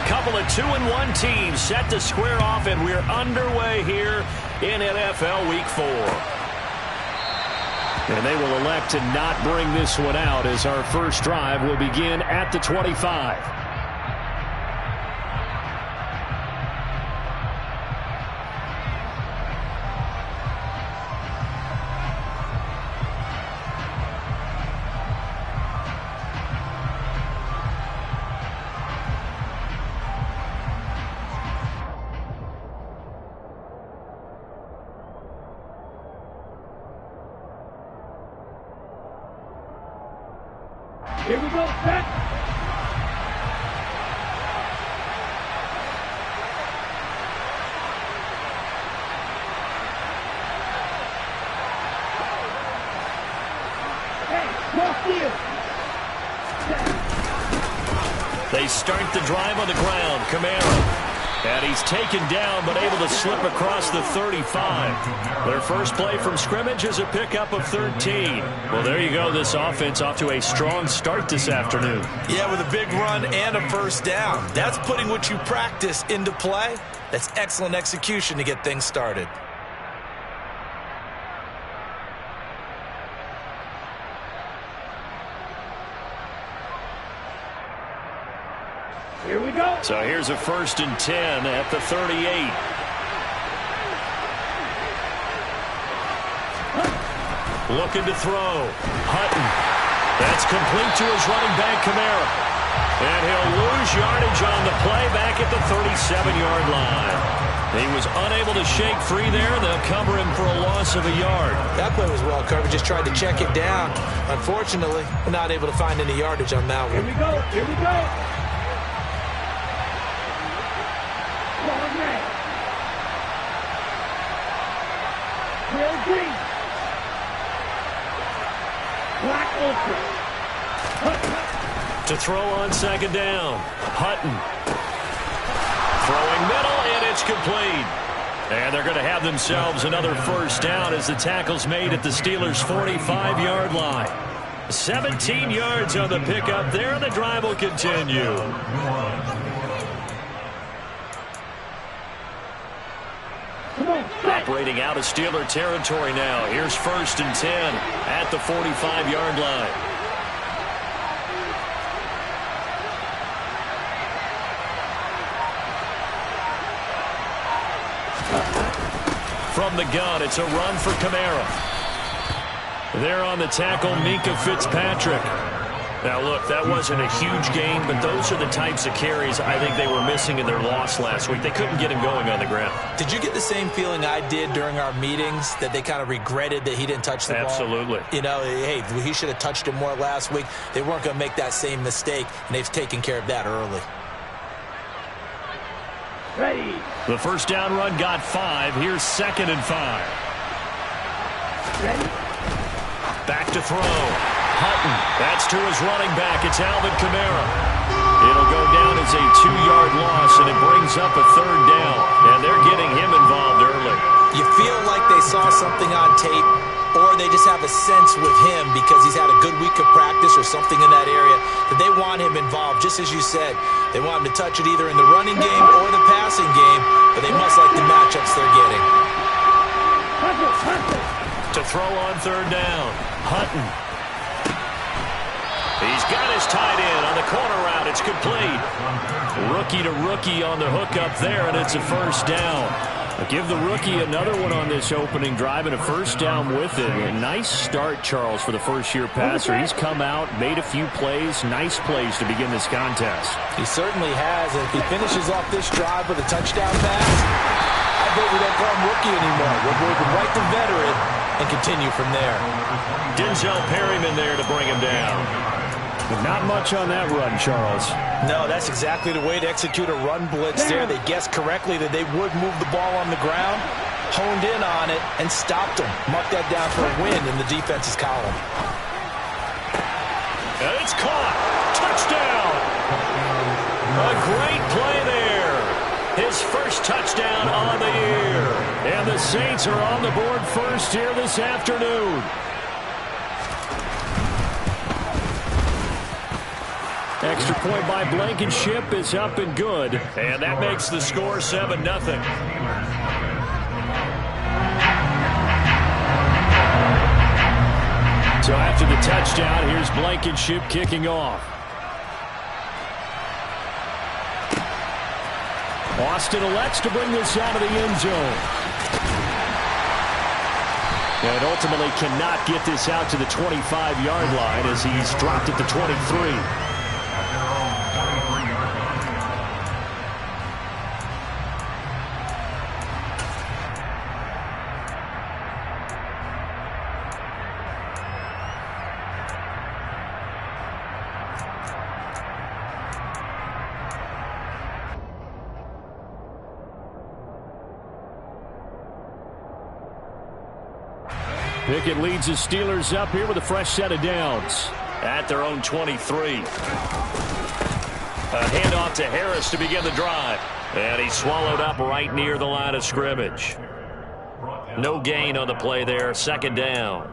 couple of 2-1 teams set to square off, and we're underway here in NFL Week 4. And they will elect to not bring this one out as our first drive will begin at the 25. Here we go, set. Hey, cross field. They start the drive on the ground. Camaro. And he's taken down, but able to slip across the 35. Their first play from scrimmage is a pickup of 13. Well, there you go. This offense off to a strong start this afternoon. Yeah, with a big run and a first down. That's putting what you practice into play. That's excellent execution to get things started. Here we go. So here's a 1st and 10 at the 38. Looking to throw. Hutton. That's complete to his running back, Camaro. And he'll lose yardage on the play back at the 37-yard line. He was unable to shake free there. They'll cover him for a loss of a yard. That play was well covered. Just tried to check it down. Unfortunately, we're not able to find any yardage on that one. Here we go. Here we go. Green. Black Ultra. To throw on 2nd down. Hutton. Throwing middle, and it's complete. And they're going to have themselves another first down as the tackle's made at the Steelers' 45-yard line. 17 yards on the pickup there, and the drive will continue. Operating out of Steeler territory now. Here's 1st and 10 at the 45-yard line. From the gun, it's a run for Camaro. There on the tackle, Minkah Fitzpatrick. Now, look, that wasn't a huge game, but those are the types of carries I think they were missing in their loss last week. They couldn't get him going on the ground. Did you get the same feeling I did during our meetings, that they kind of regretted that he didn't touch the ball? Absolutely. You know, hey, he should have touched it more last week. They weren't going to make that same mistake, and they've taken care of that early. Ready. The first down run got 5. Here's 2nd and 5. Ready. Back to throw. Hutton. That's to his running back. It's Alvin Kamara. It'll go down as a 2-yard loss, and it brings up a 3rd down. And they're getting him involved early. You feel like they saw something on tape, or they just have a sense with him because he's had a good week of practice or something in that area that they want him involved. Just as you said, they want him to touch it either in the running game or the passing game, but they must like the matchups they're getting. To throw on 3rd down. Hutton. He's got his tight end on the corner route. It's complete. Rookie to rookie on the hookup there, and it's a 1st down. Give the rookie another one on this opening drive and a 1st down with it. A nice start, Charles, for the first-year passer. He's come out, made a few plays, nice plays to begin this contest. He certainly has, and if he finishes off this drive with a touchdown pass, I bet we don't call him rookie anymore. We'll move him right to veteran and continue from there. Denzel Perryman there to bring him down. But not much on that run, Charles. No, that's exactly the way to execute a run blitz there. They guessed correctly that they would move the ball on the ground, honed in on it, and stopped them. Mark that down for a win in the defense's column. And it's caught. Touchdown. A great play there. His first touchdown on the year. And the Saints are on the board first here this afternoon. Extra point by Blankenship is up and good. And that makes the score 7-0. So after the touchdown, here's Blankenship kicking off. Austin elects to bring this out of the end zone. And ultimately cannot get this out to the 25-yard line as he's dropped at the 23. Pickett leads the Steelers up here with a fresh set of downs at their own 23. A handoff to Harris to begin the drive. And he's swallowed up right near the line of scrimmage. No gain on the play there. Second down.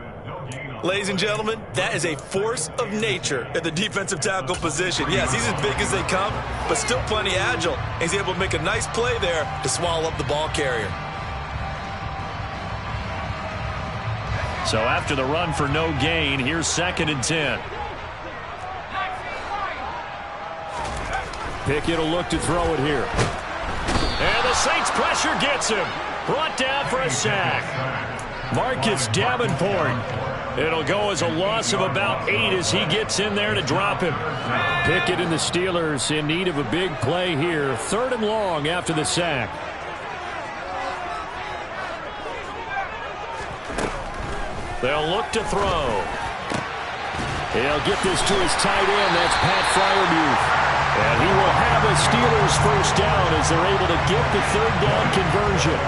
Ladies and gentlemen, that is a force of nature at the defensive tackle position. Yes, he's as big as they come, but still plenty agile. He's able to make a nice play there to swallow up the ball carrier. So after the run for no gain, here's 2nd and 10. Pickett will look to throw it here. And the Saints pressure gets him. Brought down for a sack. Marcus Davenport. It'll go as a loss of about 8 as he gets in there to drop him. Pickett and the Steelers in need of a big play here. 3rd and long after the sack. They'll look to throw. He'll get this to his tight end. That's Pat Freiermuth. And he will have a Steelers first down as they're able to get the 3rd down conversion.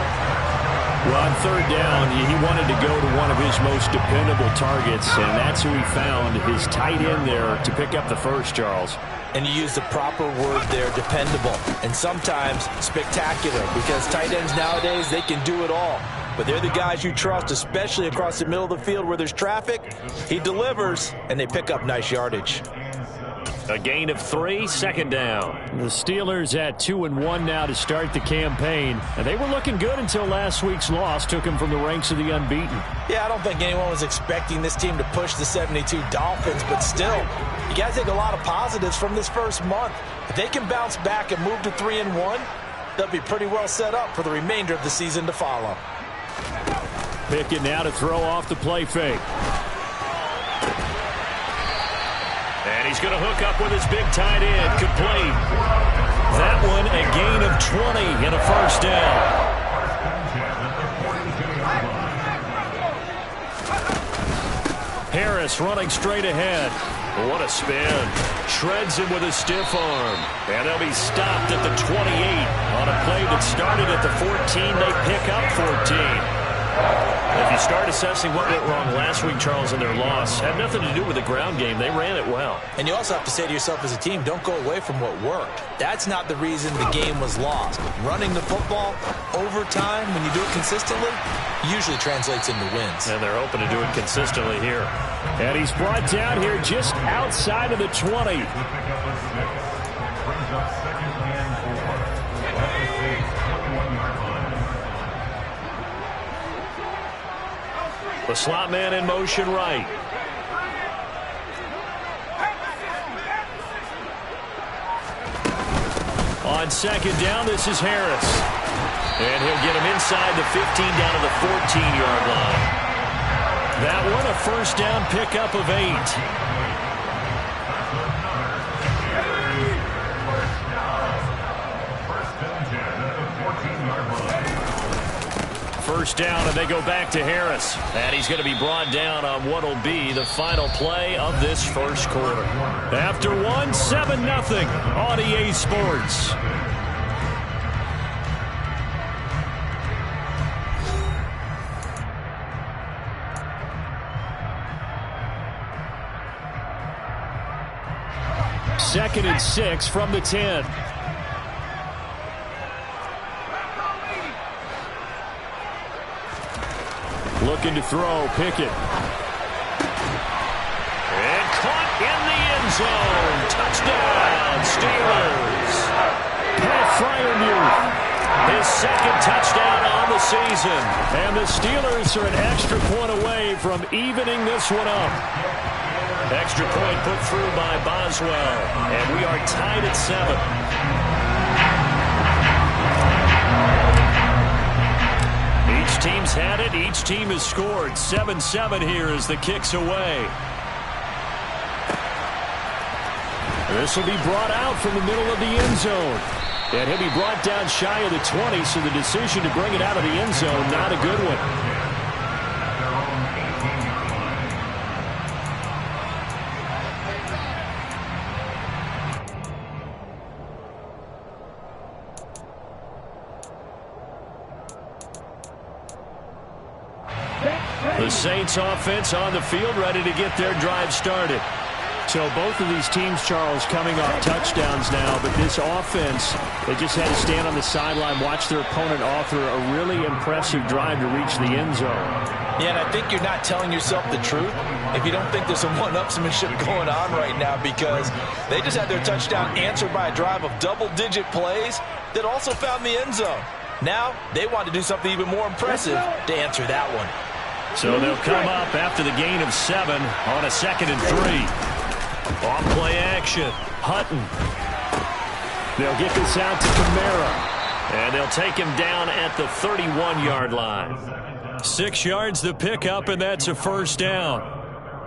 Well, on 3rd down, he wanted to go to one of his most dependable targets, and that's who he found, his tight end there, to pick up the first, Charles. And you use the proper word there, dependable, and sometimes spectacular, because tight ends nowadays, they can do it all. But they're the guys you trust, especially across the middle of the field where there's traffic. He delivers, and they pick up nice yardage. A gain of 3, 2nd down. The Steelers at 2-1 now to start the campaign. And they were looking good until last week's loss took them from the ranks of the unbeaten. Yeah, I don't think anyone was expecting this team to push the 72 Dolphins, but still, you got to take a lot of positives from this first month. If they can bounce back and move to 3-1, they'll be pretty well set up for the remainder of the season to follow. Pickett now to throw off the play fake. And he's going to hook up with his big tight end. Complete. That one a gain of 20 and a first down. Harris running straight ahead. What a spin. Shreds him with a stiff arm. And they'll be stopped at the 28 on a play that started at the 14. They pick up 14. If you start assessing what went wrong last week, Charles, in their loss, had nothing to do with the ground game. They ran it well. And you also have to say to yourself as a team, don't go away from what worked. That's not the reason the game was lost. Running the football over time, when you do it consistently, usually translates into wins. And they're open to do it consistently here. And he's brought down here just outside of the 20. The slot man in motion right. On 2nd down, this is Harris. And he'll get him inside the 15 down to the 14-yard line. That one a first down pickup of 8. First down, and they go back to Harris. And he's going to be brought down on what will be the final play of this first quarter. After 1, 7-0 on EA Sports. Second and 6 from the 10. Looking to throw, Pickett. And caught in the end zone. Touchdown, Steelers. Pat Fryermuth, his second touchdown on the season. And the Steelers are an extra point away from evening this one up. Extra point put through by Boswell. And we are tied at 7. Each team's had it. Each team has scored. 7-7 here as the kick's away. This will be brought out from the middle of the end zone. And he'll be brought down shy of the 20, so the decision to bring it out of the end zone, not a good one. The Saints offense on the field, ready to get their drive started. So both of these teams, Charles, coming off touchdowns now, but this offense, they just had to stand on the sideline, watch their opponent author a really impressive drive to reach the end zone. Yeah, and I think you're not telling yourself the truth if you don't think there's some one-upsmanship going on right now, because they just had their touchdown answered by a drive of double-digit plays that also found the end zone. Now they want to do something even more impressive to answer that one. So they'll come up after the gain of 7 on a 2nd and 3. Off play action. Hutton. They'll get this out to Kamara. And they'll take him down at the 31-yard line. 6 yards the pickup, and that's a first down.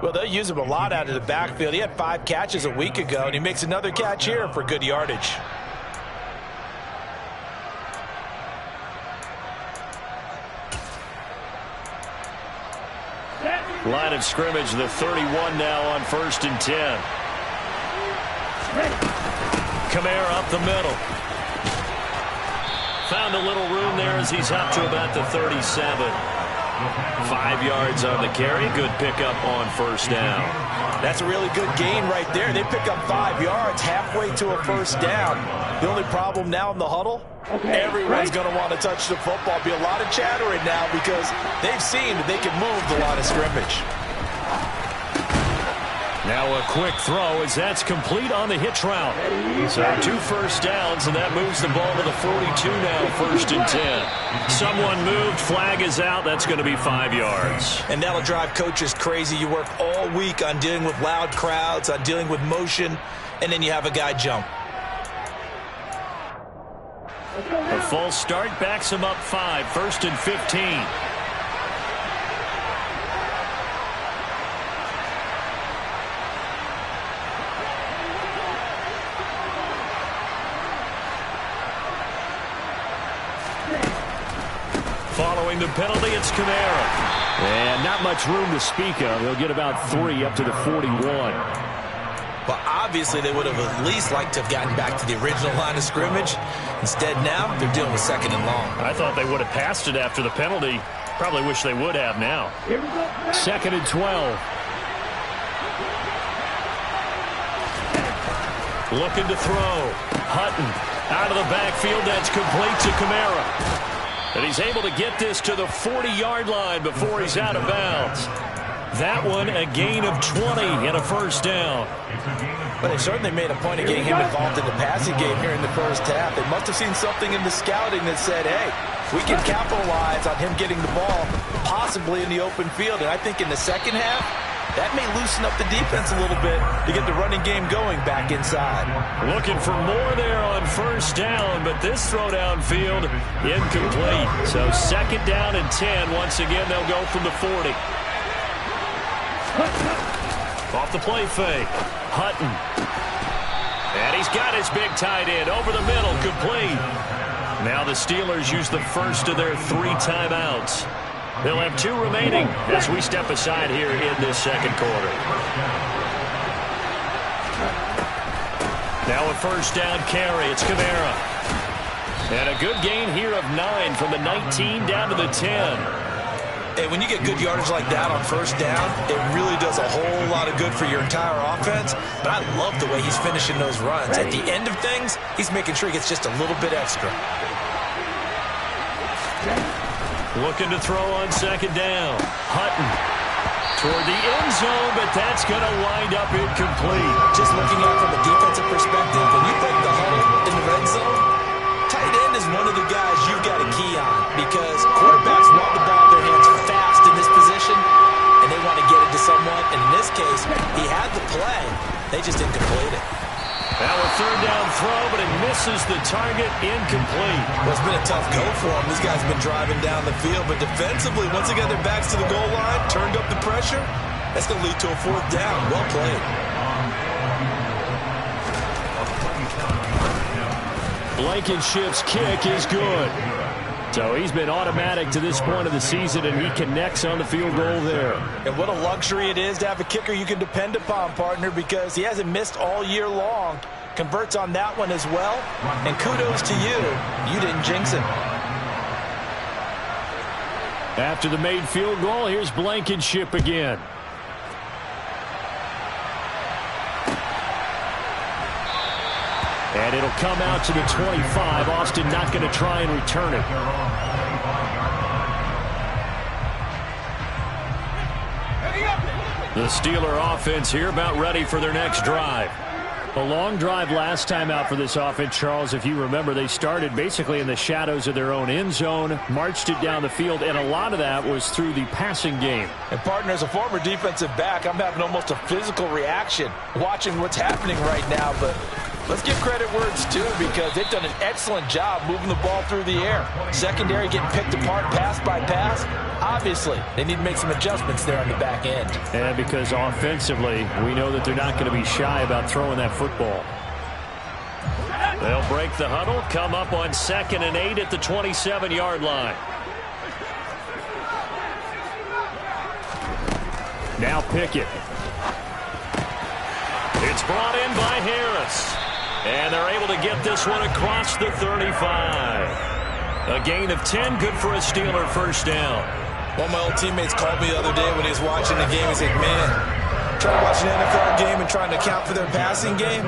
Well, they'll use him a lot out of the backfield. He had 5 catches a week ago, and he makes another catch here for good yardage. Line of scrimmage, the 31 now on 1st and 10. Kamara up the middle. Found a little room there as he's up to about the 37. 5 yards on the carry. Good pickup on 1st down. That's a really good gain right there. They pick up 5 yards halfway to a 1st down. The only problem now in the huddle, everyone's going to want to touch the football. Be a lot of chattering now because they've seen that they can move the line of scrimmage. Now a quick throw as that's complete on the hitch route. So 2 first downs, and that moves the ball to the 42 now, 1st and 10. Someone moved, flag is out. That's going to be 5 yards. And that'll drive coaches crazy. You work all week on dealing with loud crowds, on dealing with motion, and then you have a guy jump. A false start backs him up 5, 1st and 15. Following the penalty, it's Kamara. And not much room to speak of. He'll get about 3 up to the 41. Well, obviously, they would have at least liked to have gotten back to the original line of scrimmage. Instead, now, they're dealing with 2nd and long. I thought they would have passed it after the penalty. Probably wish they would have now. 2nd and 12. Looking to throw. Hutton out of the backfield. That's complete to Kamara. And he's able to get this to the 40-yard line before he's out of bounds. That one, a gain of 20 and a 1st down. But they certainly made a point of getting him involved in the passing game here in the 1st half. They must have seen something in the scouting that said, hey, we can capitalize on him getting the ball, possibly in the open field. And I think in the 2nd half, that may loosen up the defense a little bit to get the running game going back inside. Looking for more there on 1st down, but this throw downfield incomplete. So 2nd down and 10. Once again, they'll go from the 40. Off the play fake. Hutton. And he's got his big tight end over the middle, complete. Now the Steelers use the first of their 3 timeouts. They'll have 2 remaining as we step aside here in this 2nd quarter. Now a 1st down carry. It's Kamara. And a good gain here of 9 from the 19 down to the 10. Hey, when you get good yardage like that on 1st down, it really does a whole lot of good for your entire offense. But I love the way he's finishing those runs. At the end of things, he's making sure he gets just a little bit extra. Looking to throw on 2nd down. Hutton. toward the end zone, but that's going to wind up incomplete. Just looking at it from a defensive perspective, when you break the huddle in the red zone, tight end is one of the guys you've got a key on because quarterbacks want the ball in their hands fast in this position, and they want to get it to someone. And in this case, he had the play. They just didn't complete it. Now a third down throw, but it misses the target, incomplete. Well, it's been a tough go for them. These guys have been driving down the field, but defensively, once they got their backs to the goal line, turned up the pressure, that's going to lead to a fourth down. Well played. Blankenship's kick is good. So he's been automatic to this point of the season, and he connects on the field goal there. And what a luxury it is to have a kicker you can depend upon, partner, because he hasn't missed all year long. Converts on that one as well. And kudos to you. You didn't jinx him. After the made field goal, here's Blankenship again. And it'll come out to the 25. Austin not going to try and return it. The Steeler offense here about ready for their next drive. A long drive last time out for this offense, Charles. If you remember, they started basically in the shadows of their own end zone, marched it down the field, and a lot of that was through the passing game. And, partner, as a former defensive back, I'm having almost a physical reaction watching what's happening right now, but let's give credit where it's due because they've done an excellent job moving the ball through the air. Secondary getting picked apart pass by pass. Obviously, they need to make some adjustments there on the back end. And because offensively, we know that they're not going to be shy about throwing that football. They'll break the huddle, come up on 2nd and 8 at the 27-yard line. Now Pickett. It's brought in by Harris. And they're able to get this one across the 35. A gain of 10, good for a Steeler first down. One of my old teammates called me the other day when he was watching the game. He said, man, trying to watch an NFL game and trying to account for their passing game,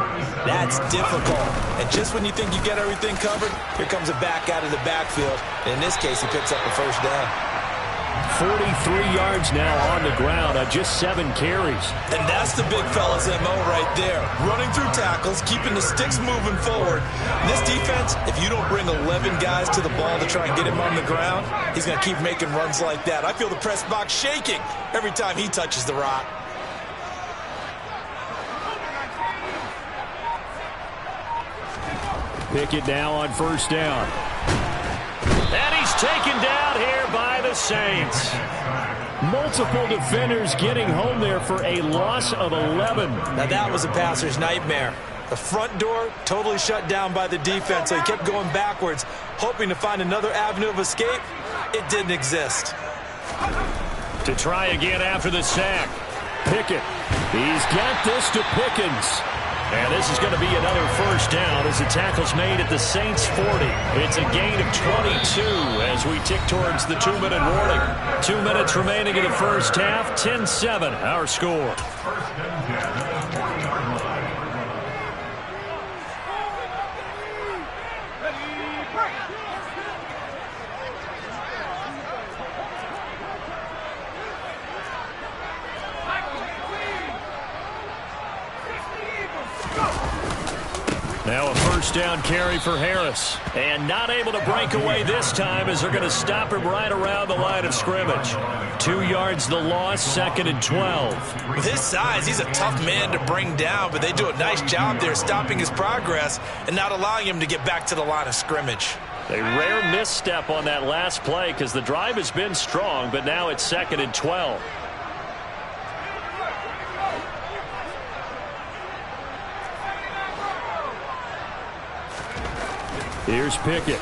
that's difficult. And just when you think you get everything covered, here comes a back out of the backfield. And in this case, he picks up a first down. 43 yards now on the ground on just 7 carries. And that's the big fella's MO right there. Running through tackles, keeping the sticks moving forward. This defense, if you don't bring 11 guys to the ball to try and get him on the ground, he's going to keep making runs like that. I feel the press box shaking every time he touches the rock. Pickett now on first down. And he's taken down here by the Saints. Multiple defenders getting home there for a loss of 11. Now that was a passer's nightmare. The front door totally shut down by the defense, so he kept going backwards, hoping to find another avenue of escape. It didn't exist. To try again after the sack. Pickett. He's got this to Pickens. And this is going to be another first down as the tackle's made at the Saints 40. It's a gain of 22 as we tick towards the 2-minute warning. 2 minutes remaining in the first half. 10-7 our score. Now a first down carry for Harris. And not able to break away this time as they're going to stop him right around the line of scrimmage. 2 yards the loss, 2nd and 12. With his size, he's a tough man to bring down, but they do a nice job there stopping his progress and not allowing him to get back to the line of scrimmage. A rare misstep on that last play because the drive has been strong, but now it's 2nd and 12. Here's Pickett.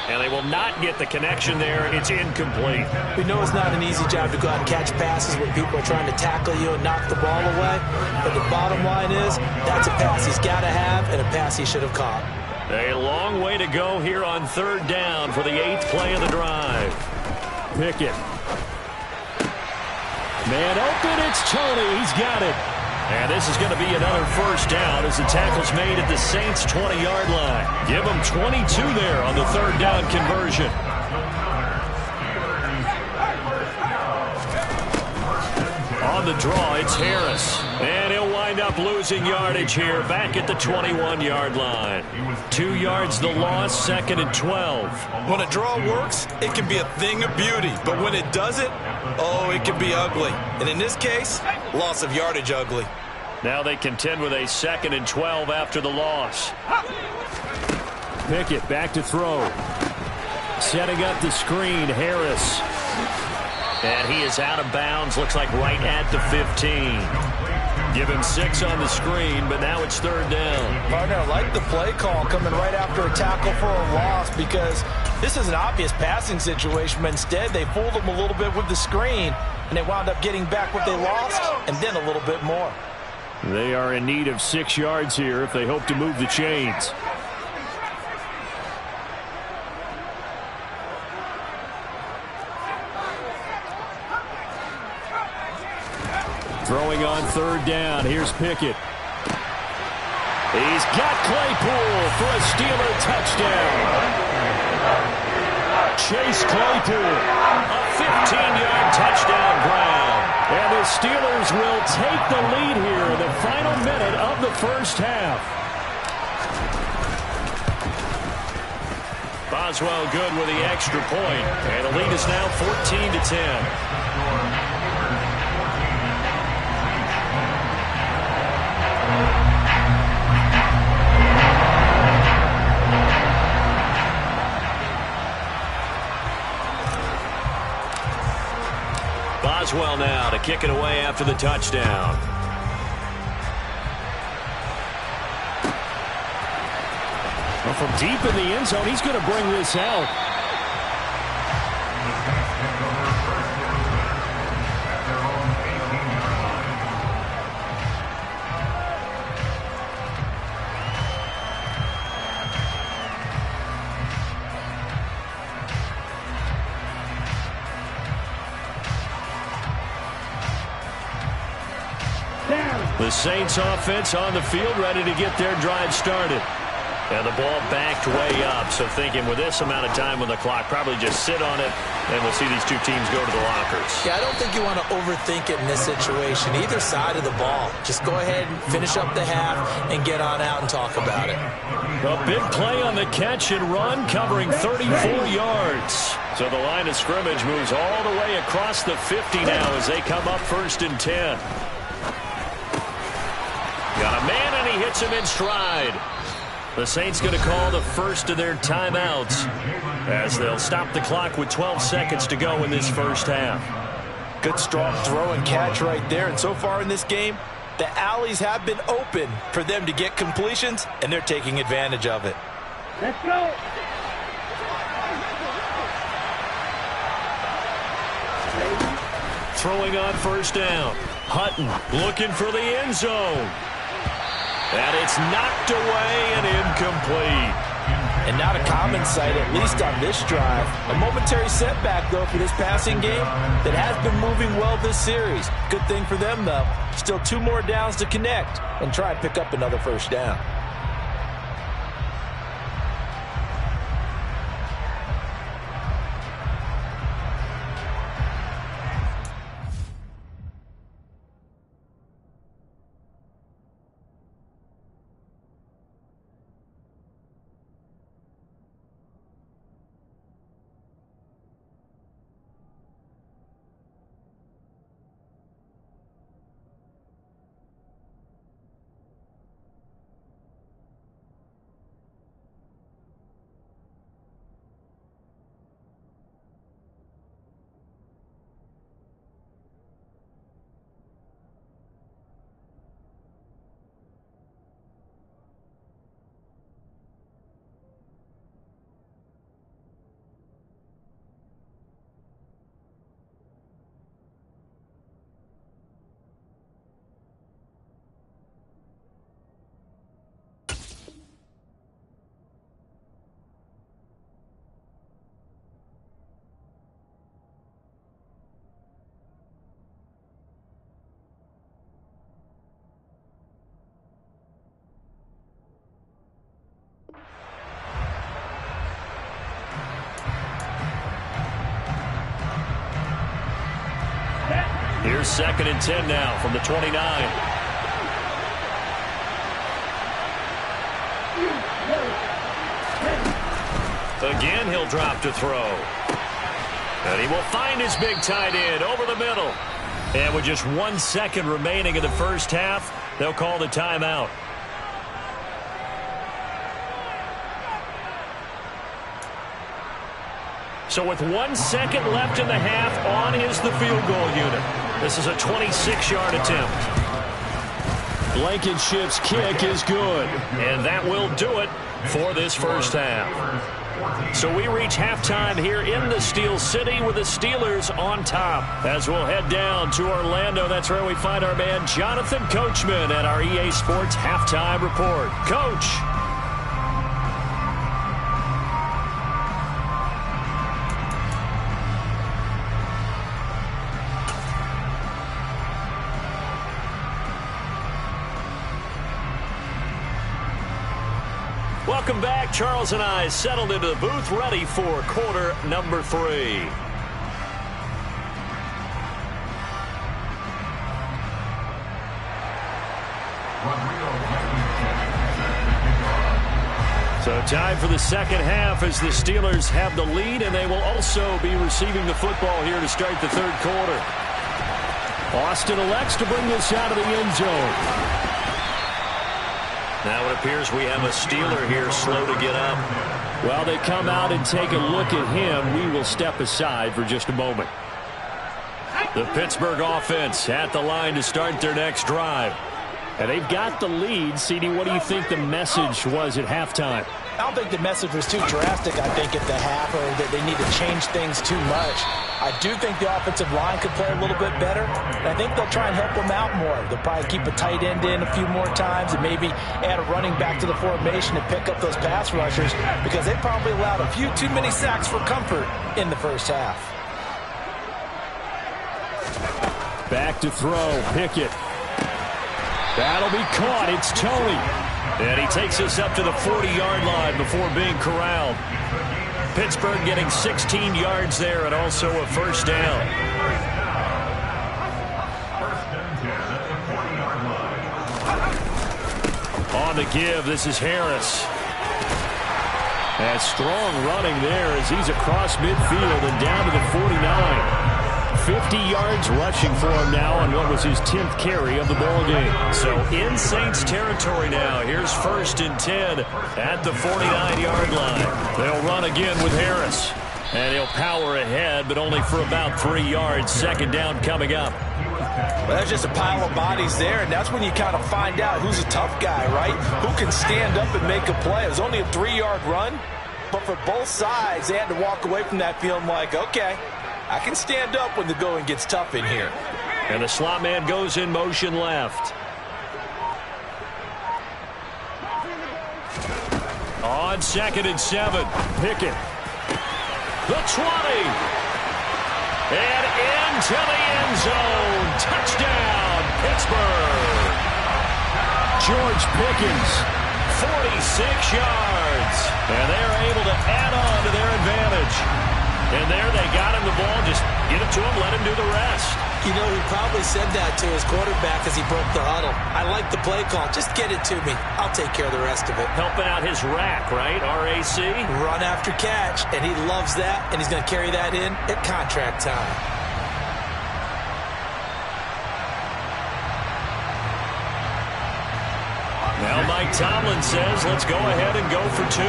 And they will not get the connection there. It's incomplete. We know it's not an easy job to go out and catch passes when people are trying to tackle you and knock the ball away. But the bottom line is, that's a pass he's got to have and a pass he should have caught. A long way to go here on third down for the 8th play of the drive. Pickett. Man open, it's Tony. He's got it. And this is going to be another first down as the tackle's made at the Saints' 20-yard line. Give them 22 there on the third down conversion. the draw. It's Harris. And he'll wind up losing yardage here back at the 21-yard line. 2 yards the loss, 2nd and 12. When a draw works, it can be a thing of beauty. But when it doesn't, oh, it can be ugly. And in this case, loss of yardage ugly. Now they contend with a 2nd and 12 after the loss. Pickett back to throw. Setting up the screen, Harris. And he is out of bounds, looks like right at the 15. Give him 6 on the screen, but now it's 3rd down. Partner, I like the play call coming right after a tackle for a loss because this is an obvious passing situation, but instead they fooled them a little bit with the screen, and they wound up getting back what they lost and then a little bit more. They are in need of 6 yards here if they hope to move the chains. Throwing on 3rd down. Here's Pickett. He's got Claypool for a Steeler touchdown. Chase Claypool, a 15-yard touchdown ground. And the Steelers will take the lead here in the final minute of the first half. Boswell good with the extra point. And the lead is now 14-10. Boswell now to kick it away after the touchdown. Well, from deep in the end zone, he's going to bring this out. The Saints offense on the field, ready to get their drive started. And the ball backed way up, so thinking with this amount of time on the clock, probably just sit on it, and we'll see these two teams go to the lockers. Yeah, I don't think you want to overthink it in this situation, either side of the ball. Just go ahead and finish up the half and get on out and talk about it. A big play on the catch and run, covering 34 yards. So the line of scrimmage moves all the way across the 50 now as they come up 1st and 10. Got a man, and he hits him in stride. The Saints going to call the first of their timeouts as they'll stop the clock with 12 seconds to go in this first half. Good strong throw and catch right there. And so far in this game, the alleys have been open for them to get completions, and they're taking advantage of it. Let's go. Throwing on 1st down. Hutton looking for the end zone. And it's knocked away and incomplete. And not a common sight, at least on this drive. A momentary setback, though, for this passing game that has been moving well this series. Good thing for them, though. Still 2 more downs to connect and try and pick up another 1st down. Here's 2nd and 10 now from the 29. Again, he'll drop to throw. And he will find his big tight end over the middle. And with just 1 second remaining in the first half, they'll call the timeout. So with 1 second left in the half, on is the field goal unit. This is a 26-yard attempt. Blankenship's kick is good. And that will do it for this first half. So we reach halftime here in the Steel City with the Steelers on top. As we'll head down to Orlando, that's where we find our man Jonathan Coachman at our EA Sports Halftime Report. Coach. Welcome back. Charles and I settled into the booth, ready for quarter number 3. So time for the second half as the Steelers have the lead, and they will also be receiving the football here to start the third quarter. Austin elects to bring this out of the end zone. Now it appears we have a Steeler here slow to get up. While they come out and take a look at him, we will step aside for just a moment. The Pittsburgh offense at the line to start their next drive. And they've got the lead. CD, what do you think the message was at halftime? I don't think the message was too drastic, I think, at the half, or that they need to change things too much. I do think the offensive line could play a little bit better, and I think they'll try and help them out more. They'll probably keep a tight end in a few more times and maybe add a running back to the formation to pick up those pass rushers, because they probably allowed a few too many sacks for comfort in the first half. Back to throw, Pickett. That'll be caught. It's Tony. And he takes us up to the 40-yard line before being corralled. Pittsburgh getting 16 yards there and also a first down. On the give, this is Harris. And strong running there as he's across midfield and down to the 49. 50 yards rushing for him now on what was his 10th carry of the ball game. So in Saints territory now. Here's 1st and 10 at the 49-yard line. They'll run again with Harris. And he'll power ahead, but only for about 3 yards. 2nd down coming up. Well, there's just a pile of bodies there, and that's when you kind of find out who's a tough guy, right? Who can stand up and make a play. It was only a 3-yard run, but for both sides, they had to walk away from that feeling like, okay, I can stand up when the going gets tough in here. And the slot man goes in motion left. On 2nd and 7, Pickett. The 20. And into the end zone. Touchdown, Pittsburgh. George Pickens, 46 yards. And they're able to add on to their advantage. And there they got him the ball. Just get it to him, let him do the rest. You know, he probably said that to his quarterback as he broke the huddle. I like the play call. Just get it to me. I'll take care of the rest of it. Helping out his rack, right? RAC? Run after catch, and he loves that, and he's going to carry that in at contract time. Now Mike Tomlin says, let's go ahead and go for 2.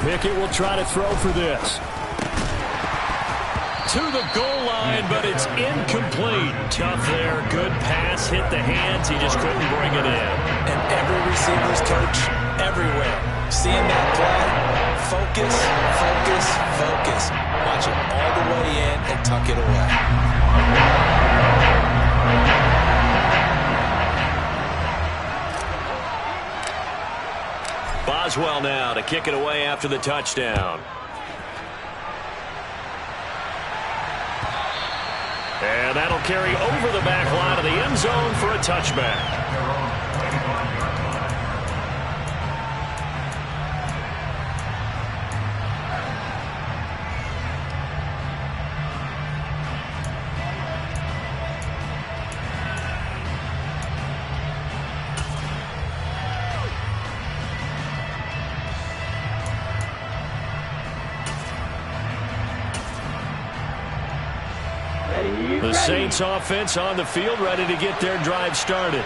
Pickett will try to throw for this. To the goal line, but it's incomplete. Tough there. Good pass. Hit the hands. He just couldn't bring it in. And every receiver's coach everywhere. Seeing that play, focus, focus, focus. Watch it all the way in and tuck it away. Boswell now to kick it away after the touchdown. And that'll carry over the back line of the end zone for a touchback. The Saints offense on the field, ready to get their drive started.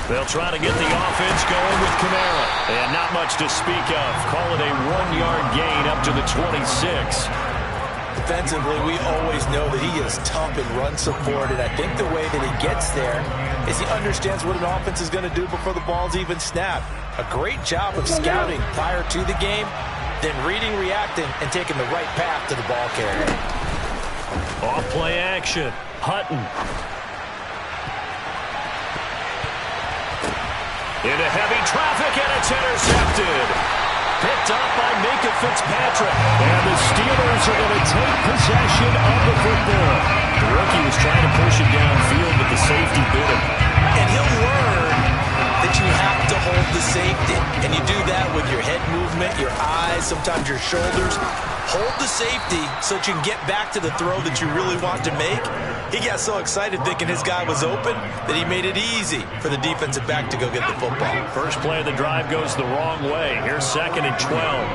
They'll try to get the offense going with Kamara. And not much to speak of. Call it a 1-yard gain up to the 26. Defensively, we always know that he is tough in run support, and I think the way that he gets there is he understands what an offense is going to do before the ball's even snapped. A great job of scouting prior to the game, then reading, reacting, and taking the right path to the ball carrier. Off play action. Hutton. Into heavy traffic, and it's intercepted. Picked up by Minka Fitzpatrick. And the Steelers are going to take possession of the football. The rookie was trying to push it downfield, but the safety bit him. And he'll learn that you have to hold the safety. And you do that with your head movement, your eyes, sometimes your shoulders. Hold the safety so that you can get back to the throw that you really want to make. He got so excited thinking his guy was open that he made it easy for the defensive back to go get the football. First play of the drive goes the wrong way. Here's 2nd and 12.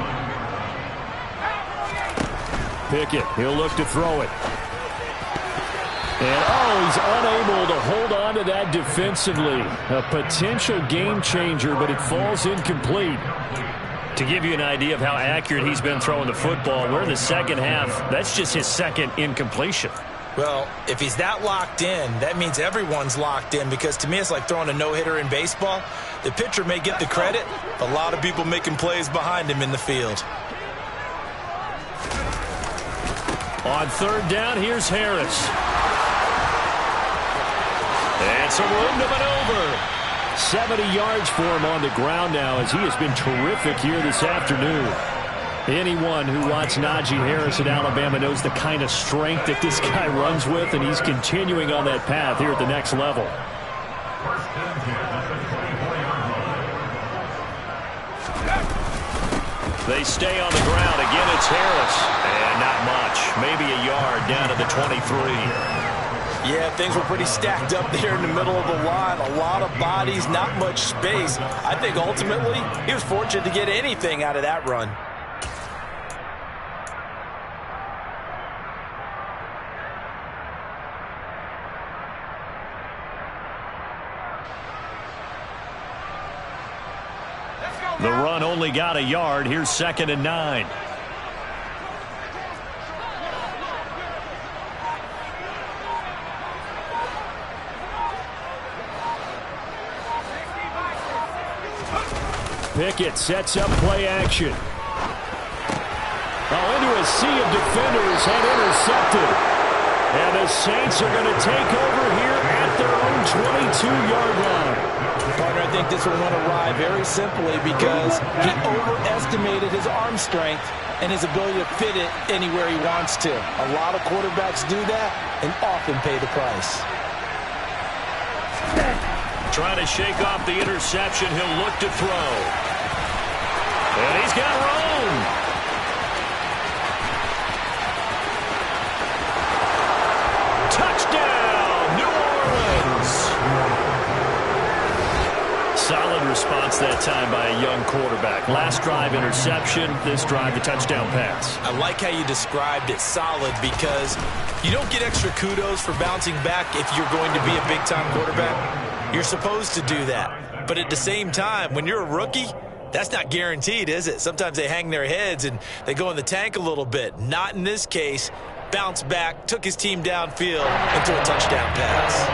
Pickett, he'll look to throw it. And, he's unable to hold on to that defensively. A potential game changer, but it falls incomplete. To give you an idea of how accurate he's been throwing the football, we're in the second half. That's just his second incompletion. Well, if he's that locked in, that means everyone's locked in, because to me it's like throwing a no-hitter in baseball. The pitcher may get the credit, but a lot of people making plays behind him in the field. On 3rd down, here's Harris. And some room to maneuver. 70 yards for him on the ground now, as he has been terrific here this afternoon. Anyone who watched Najee Harris at Alabama knows the kind of strength that this guy runs with, and he's continuing on that path here at the next level. They stay on the ground. Again, it's Harris. And not much. Maybe a yard down to the 23. Yeah, things were pretty stacked up there in the middle of the line. A lot of bodies, not much space. I think ultimately he was fortunate to get anything out of that run. The run only got a yard. Here's 2nd and 9. Pickett sets up play action. Into a sea of defenders and intercepted. And the Saints are going to take over here at their own 22-yard line. Partner, I think this one went awry very simply because he overestimated his arm strength and his ability to fit it anywhere he wants to. A lot of quarterbacks do that and often pay the price. Trying to shake off the interception. He'll look to throw. And he's got room. Touchdown, New Orleans. Solid response that time by a young quarterback. Last drive, interception. This drive, the touchdown pass. I like how you described it, solid, because you don't get extra kudos for bouncing back if you're going to be a big-time quarterback. You're supposed to do that. But at the same time, when you're a rookie, that's not guaranteed, is it? Sometimes they hang their heads and they go in the tank a little bit. Not in this case. Bounced back, took his team downfield, and threw a touchdown pass.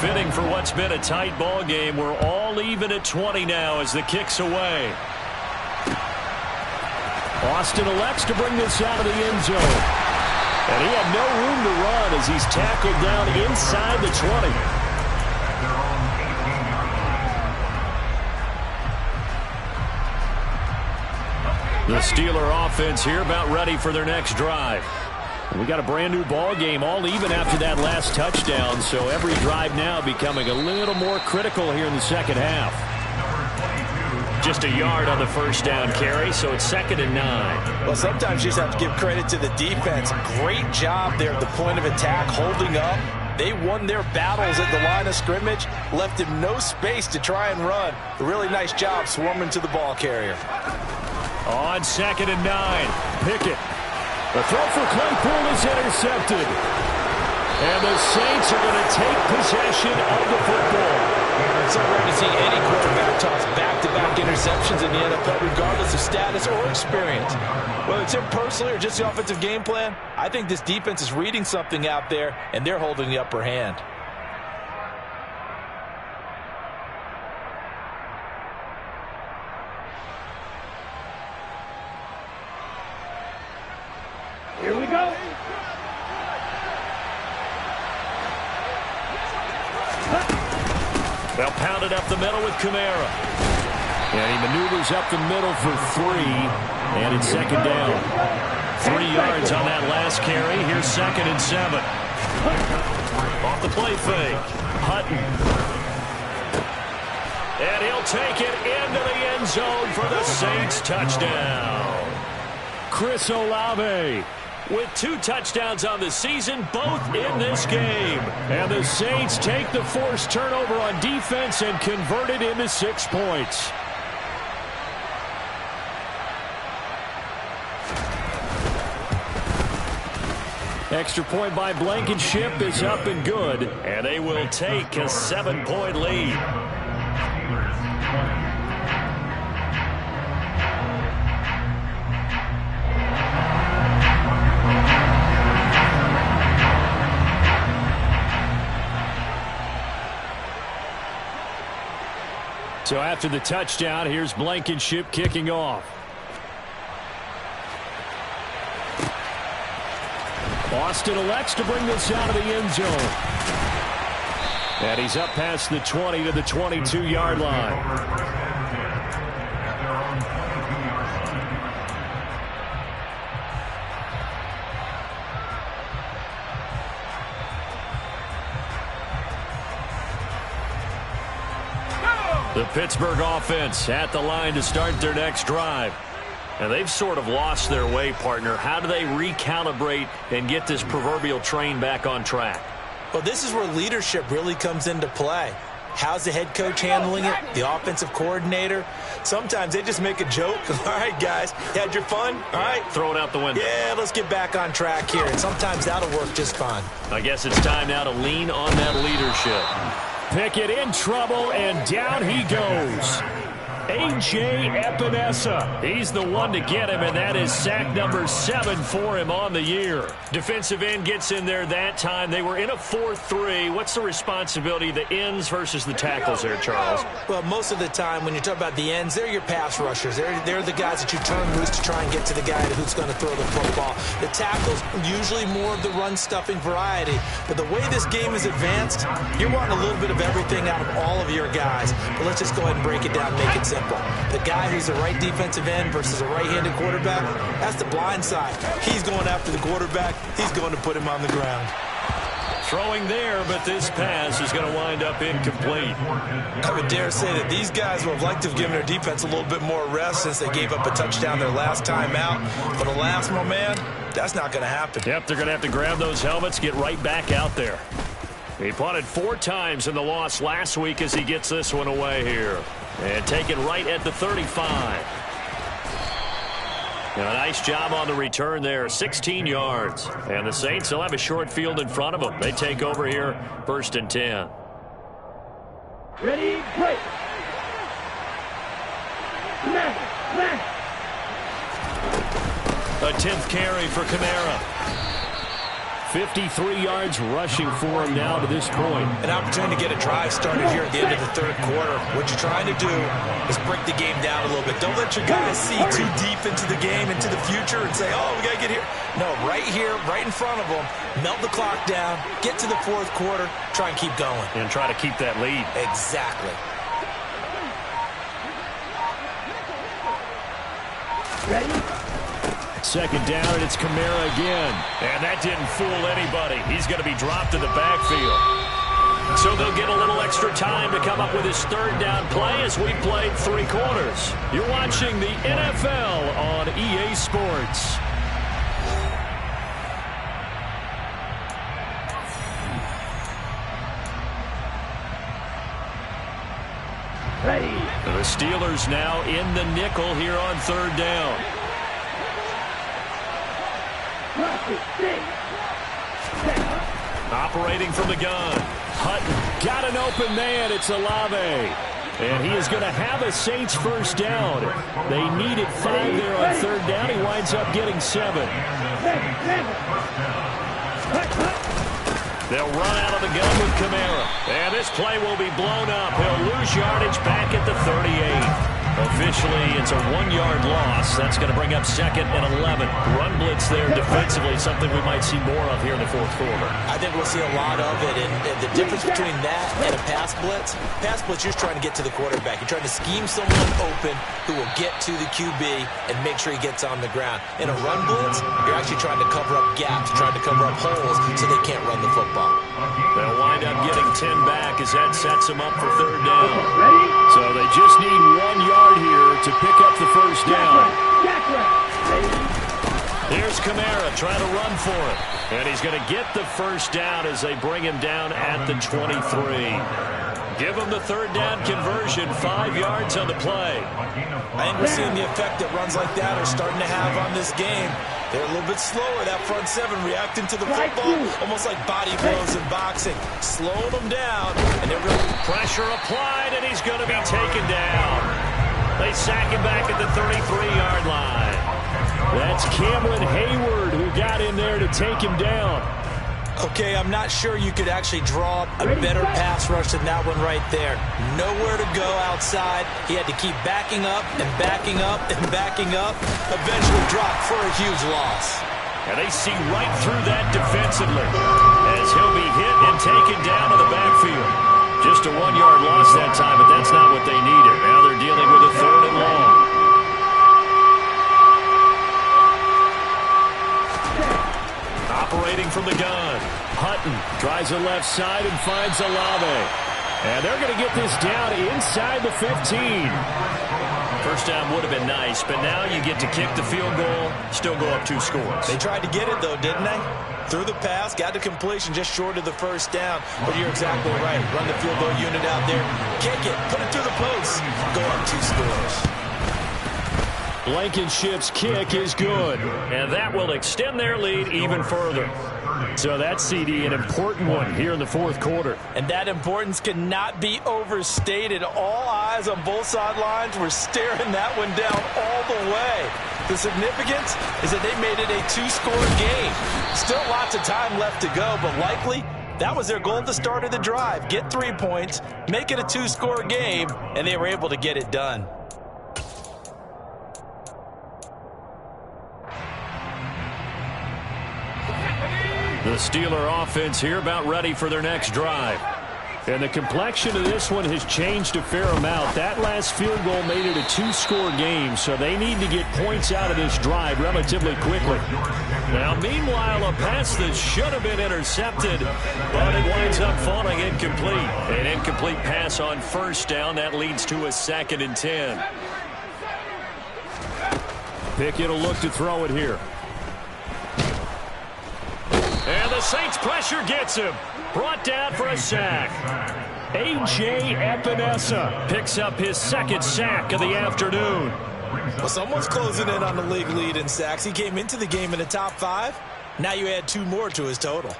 Fitting for what's been a tight ball game. We're all even at 20 now as the kick's away. Austin elects to bring this out of the end zone. And he had no room to run as he's tackled down inside the 20. The Steeler offense here about ready for their next drive. We got a brand new ball game, all even after that last touchdown, so every drive now becoming a little more critical here in the second half. Just a yard on the first down carry, so it's 2nd and 9. Well, sometimes you just have to give credit to the defense. Great job there at the point of attack, holding up. They won their battles at the line of scrimmage, left him no space to try and run. A really nice job swarming to the ball carrier. On 2nd and 9, Pickett. The throw for Claypool is intercepted. And the Saints are going to take possession of the football. It's so rare to see any quarterback toss back-to-back interceptions in the NFL, regardless of status or experience. Whether it's him personally or just the offensive game plan, I think this defense is reading something out there, and they're holding the upper hand. Here we go. They'll pound it up the middle with Kamara. And he maneuvers up the middle for 3. And it's 2nd down. 3 yards on that last carry. Here's 2nd and 7. Off the play fake. Hutton. And he'll take it into the end zone for the Saints touchdown. Chris Olave with 2 touchdowns on the season, both in this game. And the Saints take the forced turnover on defense and convert it into 6 points. Extra point by Blankenship is up and good, and they will take a 7-point lead. So after the touchdown, here's Blankenship kicking off. Austin elects to bring this out of the end zone. And he's up past the 20 to the 22-yard line. The Pittsburgh offense at the line to start their next drive. And they've sort of lost their way, partner. How do they recalibrate and get this proverbial train back on track? Well, this is where leadership really comes into play. How's the head coach handling it? The offensive coordinator? Sometimes they just make a joke. All right, guys, you had your fun? All right. Throw it out the window. Yeah, let's get back on track here. And sometimes that'll work just fine. I guess it's time now to lean on that leadership. Pickett in trouble, and down he goes. A.J. Epinesa. He's the one to get him, and that is sack number 7 for him on the year. Defensive end gets in there that time. They were in a 4-3. What's the responsibility of the ends versus the tackles there, Charles? Well, most of the time when you talk about the ends, they're your pass rushers. They're the guys that you turn loose to try and get to the guy who's going to throw the football. The tackles, usually more of the run-stuffing variety. But the way this game is advanced, you're wanting a little bit of everything out of all of your guys. But let's just go ahead and break it down and make it simple. The guy who's a right defensive end versus a right-handed quarterback, that's the blind side. He's going after the quarterback. He's going to put him on the ground. Throwing there, but this pass is going to wind up incomplete. I would dare say that these guys would have liked to have given their defense a little bit more rest since they gave up a touchdown their last time out. But alas, my man, that's not going to happen. Yep, they're going to have to grab those helmets, get right back out there. He punted 4 times in the loss last week as he gets this one away here. And taken right at the 35. Now, a nice job on the return there, 16 yards. And the Saints still have a short field in front of them. They take over here, 1st and 10. Ready, break. Smash. A 10th carry for Kamara. 53 yards rushing for him now to this point. An opportunity to get a drive started here at the end of the 3rd quarter. What you're trying to do is break the game down a little bit. Don't let your guys see too deep into the game, into the future, and say, oh, we got to get here. No, right here, right in front of them, melt the clock down, get to the 4th quarter, try and keep going. And try to keep that lead. Exactly. Ready? 2nd down, and it's Kamara again. And that didn't fool anybody. He's going to be dropped in the backfield. So they'll get a little extra time to come up with his third down play as we played 3 quarters. You're watching the NFL on EA Sports. Ready. The Steelers now in the nickel here on 3rd down. Operating from the gun. Hutton got an open man. It's Olave. And he is going to have a Saints first down. They needed 5 there on 3rd down. He winds up getting 7. They'll run out of the gun with Kamara. And this play will be blown up. He'll lose yardage back at the 38. Officially, it's a 1-yard loss. That's going to bring up 2nd and 11. Run blitz there defensively, something we might see more of here in the 4th quarter. I think we'll see a lot of it. And the difference between that and a pass blitz, you're trying to get to the quarterback. You're trying to scheme someone open who will get to the QB and make sure he gets on the ground. In a run blitz, you're actually trying to cover up gaps, trying to cover up holes so they can't run the football. They'll wind up getting 10 back as that sets them up for 3rd down. So they just need 1 yard here to pick up the first down. Here's Kamara trying to run for it. And he's going to get the first down as they bring him down at the 23. Give him the 3rd down conversion, 5 yards on the play. I think we're seeing the effect that runs like that are starting to have on this game. They're a little bit slower, that front 7, reacting to the football, almost like body blows in boxing. Slowing them down, and they're really... Pressure applied, and he's going to be taken down. They sack him back at the 33-yard line. That's Cameron Hayward who got in there to take him down. Okay, I'm not sure you could actually draw a better pass rush than that one right there. Nowhere to go outside. He had to keep backing up and backing up and backing up. Eventually dropped for a huge loss. And they see right through that defensively as he'll be hit and taken down to the backfield. Just a 1-yard loss that time, but that's not what they needed. Now they're dealing with a 3rd and long. Operating from the gun. Hutton tries the left side and finds Olave. And they're going to get this down inside the 15. First down would have been nice, but now you get to kick the field goal, still go up 2 scores. They tried to get it, though, didn't they? Threw the pass, got the completion just short of the first down. But you're exactly right. Run the field goal unit out there. Kick it. Put it through the post. Go up 2 scores. Blankenship's kick is good, and that will extend their lead even further. So that's, CD, an important one here in the 4th quarter. And that importance cannot be overstated. All eyes on both sidelines were staring that one down all the way. The significance is that they made it a 2-score game. Still lots of time left to go, but likely that was their goal at the start of the drive. Get 3 points, make it a 2-score game, and they were able to get it done. The Steeler offense here about ready for their next drive. And the complexion of this one has changed a fair amount. That last field goal made it a 2-score game, so they need to get points out of this drive relatively quickly. Now, meanwhile, a pass that should have been intercepted, but it winds up falling incomplete. An incomplete pass on first down. That leads to a 2nd and 10. Pickett will look to throw it here. And the Saints pressure gets him. Brought down for a sack. A.J. Epinesa picks up his 2nd sack of the afternoon. Well, someone's closing in on the league lead in sacks. He came into the game in the top 5. Now you add 2 more to his total.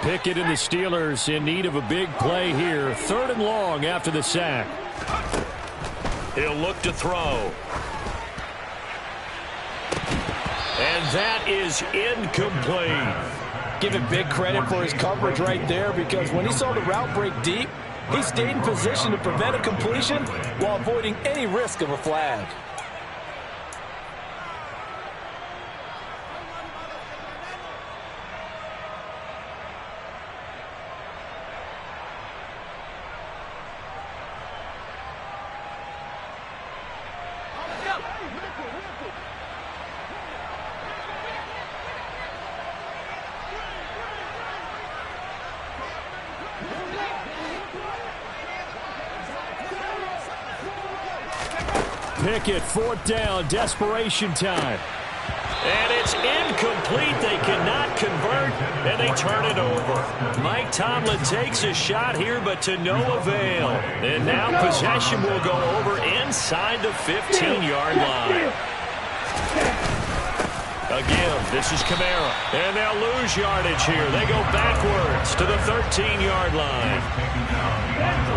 Pickett and the Steelers in need of a big play here. 3rd and long after the sack. He'll look to throw. And that is incomplete. Give him big credit for his coverage right there, because when he saw the route break deep, he stayed in position to prevent a completion while avoiding any risk of a flag. Pickett. 4th down, desperation time. And it's incomplete. They cannot convert, and they turn it over. Mike Tomlin takes a shot here, but to no avail. And now possession will go over inside the 15-yard line. Again, this is Kamara, and they'll lose yardage here. They go backwards to the 13-yard line.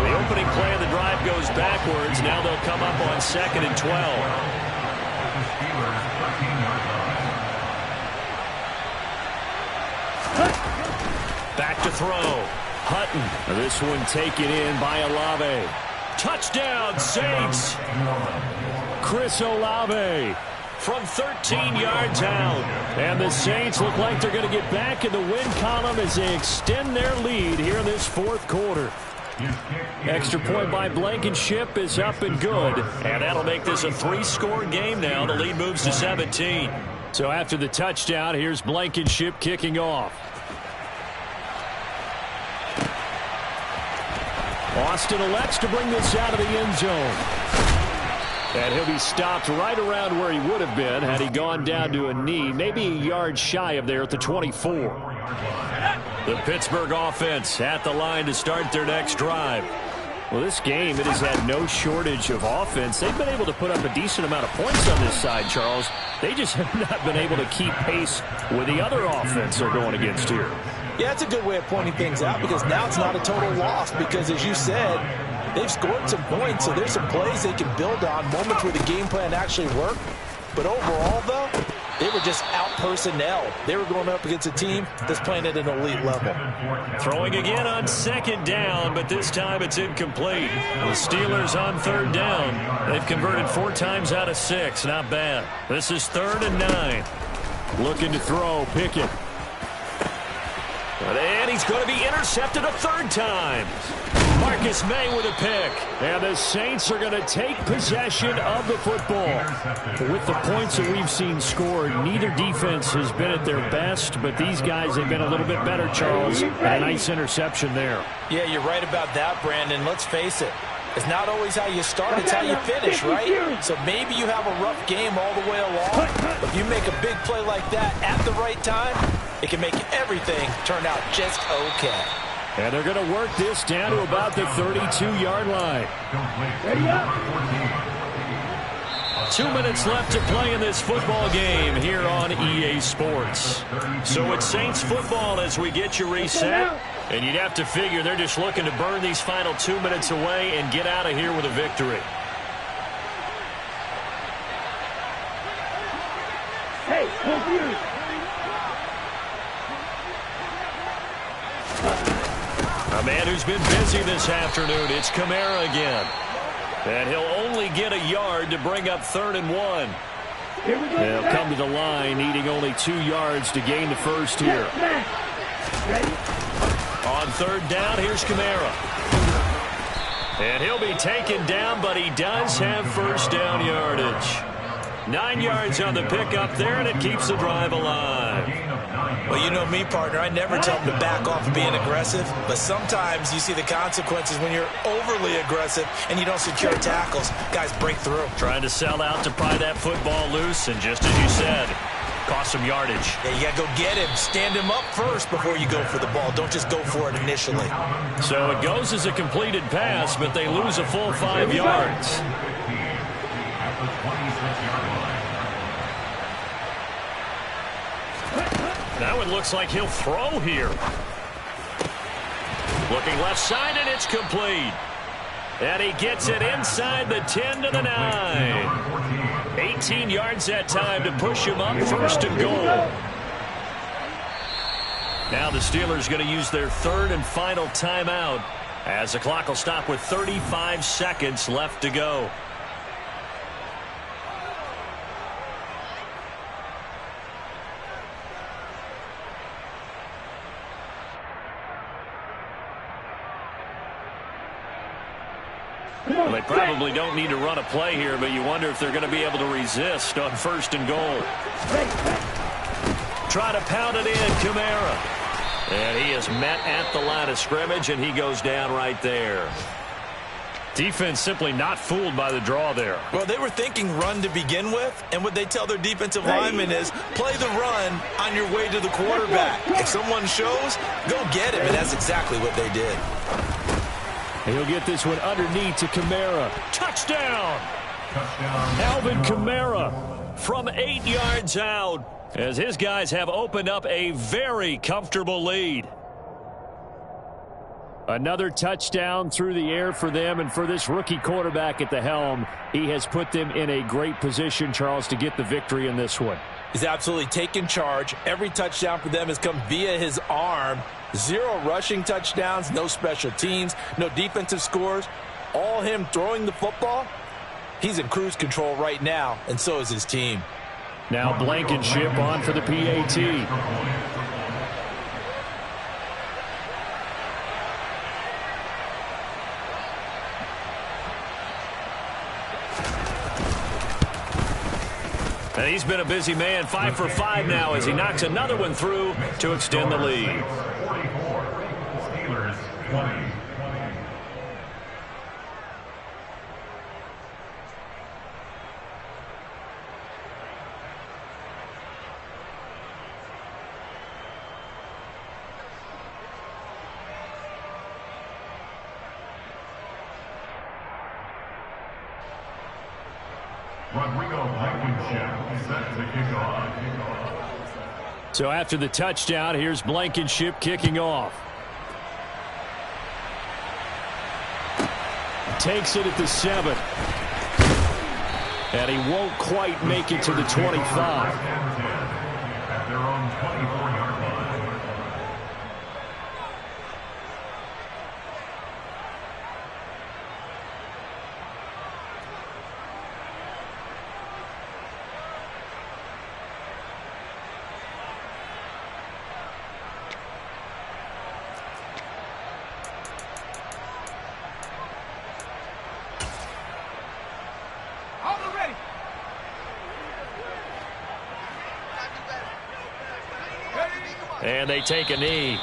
The opening play of the drive goes backwards. Now they'll come up on 2nd and 12. Back to throw. Hutton. This one taken in by Olave. Touchdown, Saints. Chris Olave from 13 yards out. And the Saints look like they're going to get back in the win column as they extend their lead here in this 4th quarter. Extra point by Blankenship is up and good. And that'll make this a 3-score game now. The lead moves to 17. So after the touchdown, here's Blankenship kicking off. Austin elects to bring this out of the end zone. And he'll be stopped right around where he would have been had he gone down to a knee, maybe a yard shy of there at the 24. The Pittsburgh offense at the line to start their next drive. Well, this game, it has had no shortage of offense. They've been able to put up a decent amount of points on this side, Charles. They just have not been able to keep pace with the other offense they're going against here. Yeah, it's a good way of pointing things out because now it's not a total loss because, as you said, they've scored some points, so there's some plays they can build on, moments where the game plan actually worked. But overall, though, they were just out-personnel. They were going up against a team that's playing at an elite level. Throwing again on 2nd down, but this time it's incomplete. The Steelers on 3rd down. They've converted 4 times out of 6. Not bad. This is 3rd and 9. Looking to throw, Pickett. And he's going to be intercepted a 3rd time. Marcus May with a pick. And the Saints are going to take possession of the football. With the points that we've seen scored, neither defense has been at their best, but these guys have been a little bit better, Charles. And a nice interception there. Yeah, you're right about that, Brandon. Let's face it. It's not always how you start, it's how you finish, right? So maybe you have a rough game all the way along, but if you make a big play like that at the right time, it can make everything turn out just okay. And they're going to work this down to about the 32-yard line. 2 minutes left to play in this football game here on EA Sports. So it's Saints football as we get you reset. And you'd have to figure they're just looking to burn these final 2 minutes away and get out of here with a victory. Hey, confused. A man who's been busy this afternoon, it's Kamara again. And he'll only get a yard to bring up 3rd and 1. They'll come to the line, needing only 2 yards to gain the first here. On 3rd down, here's Kamara. And he'll be taken down, but he does have 1st down yardage. 9 yards on the pickup there, and it keeps the drive alive. Well, you know me, partner. I never tell them to back off of being aggressive, but sometimes you see the consequences when you're overly aggressive and you don't secure tackles. Guys break through. Trying to sell out to pry that football loose, and just as you said, cost some yardage. Yeah, you got to go get him. Stand him up first before you go for the ball. Don't just go for it initially. So it goes as a completed pass, but they lose a full 5 yards. Now it looks like he'll throw here. Looking left side, and it's complete. And he gets it inside the 10 to the 9. 18 yards that time to push him up, 1st and goal. Now the Steelers going to use their 3rd and final timeout as the clock will stop with 35 seconds left to go. Well, they probably don't need to run a play here, but you wonder if they're going to be able to resist on 1st and goal. Try to pound it in, Kamara. And he is met at the line of scrimmage, and he goes down right there. Defense simply not fooled by the draw there. Well, they were thinking run to begin with, and what they tell their defensive linemen is play the run on your way to the quarterback. If someone shows, go get him, and that's exactly what they did. He'll get this one underneath to Kamara. Touchdown! Alvin Kamara from 8 yards out, as his guys have opened up a very comfortable lead. Another touchdown through the air for them, and for this rookie quarterback at the helm, he has put them in a great position, Charles, to get the victory in this one. He's absolutely taken charge. Every touchdown for them has come via his arm. 0 rushing touchdowns, no special teams, no defensive scores. All him throwing the football. He's in cruise control right now, and so is his team. Now Blankenship on for the PAT. And he's been a busy man, 5 for 5 now as he knocks another one through to extend the lead. 44, Steelers 20. So after the touchdown, here's Blankenship kicking off. Takes it at the 7. And he won't quite make it to the 25. At their own 24-yard line. And they take a knee.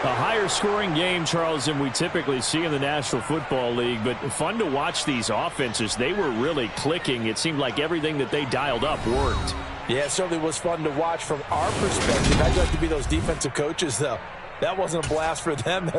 A higher scoring game, Charles, than we typically see in the National Football League, but fun to watch these offenses. They were really clicking. It seemed like everything that they dialed up worked. Yeah, it certainly was fun to watch from our perspective. I'd like to be those defensive coaches, though. That wasn't a blast for them.